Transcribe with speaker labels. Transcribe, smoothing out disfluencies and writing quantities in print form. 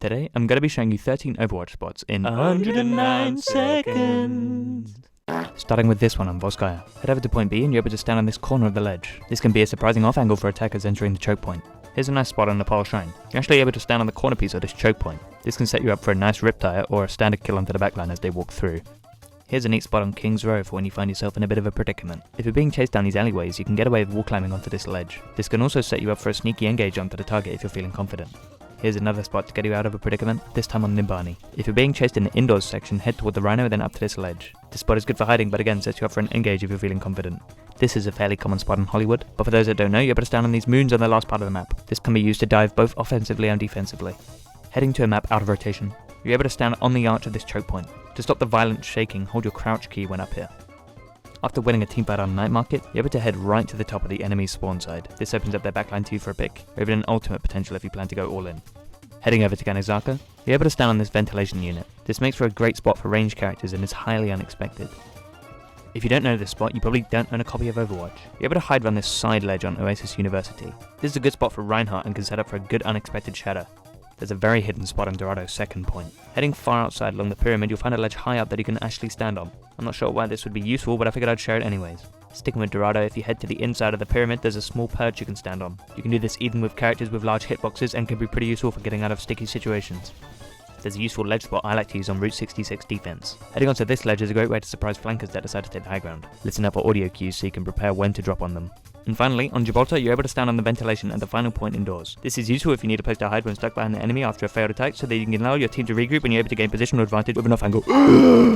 Speaker 1: Today, I'm going to be showing you 13 Overwatch spots in
Speaker 2: 109 seconds.
Speaker 1: Starting with this one on voskai. Head over to point B and you're able to stand on this corner of the ledge. This can be a surprising off angle for attackers entering the choke point. Here's a nice spot on the Nepal Shrine. You're actually able to stand on the corner piece of this choke point. This can set you up for a nice riptire or a standard kill onto the backline as they walk through. Here's a neat spot on King's Row for when you find yourself in a bit of a predicament. If you're being chased down these alleyways, you can get away with wall climbing onto this ledge. This can also set you up for a sneaky engage onto the target if you're feeling confident. Here's another spot to get you out of a predicament, this time on Nimbani. If you're being chased in the indoors section, head toward the rhino then up to this ledge. This spot is good for hiding, but again sets you up for an engage if you're feeling confident. This is a fairly common spot in Hollywood, but for those that don't know, you're able to stand on these moons on the last part of the map. This can be used to dive both offensively and defensively. Heading to a map out of rotation, you're able to stand on the arch of this choke point. To stop the violent shaking, hold your crouch key when up here. After winning a teamfight on Night Market, you're able to head right to the top of the enemy's spawn side. This opens up their backline to you for a pick, or even an ultimate potential if you plan to go all in. Heading over to Ganizaka, you're able to stand on this ventilation unit. This makes for a great spot for ranged characters and is highly unexpected. If you don't know this spot, you probably don't own a copy of Overwatch. You're able to hide around this side ledge on Oasis University. This is a good spot for Reinhardt and can set up for a good unexpected shadow. There's a very hidden spot on Dorado's second point. Heading far outside along the pyramid, you'll find a ledge high up that you can actually stand on. I'm not sure why this would be useful, but I figured I'd share it anyways. Sticking with Dorado, if you head to the inside of the pyramid, there's a small perch you can stand on. You can do this even with characters with large hitboxes and can be pretty useful for getting out of sticky situations. There's a useful ledge spot I like to use on Route 66 defense. Heading onto this ledge is a great way to surprise flankers that decide to take the high ground. Listen up for audio cues so you can prepare when to drop on them. And finally, on Gibraltar, you're able to stand on the ventilation at the final point indoors. This is useful if you need a place to hide when stuck behind the enemy after a failed attack, so that you can allow your team to regroup and you're able to gain positional advantage with an off angle.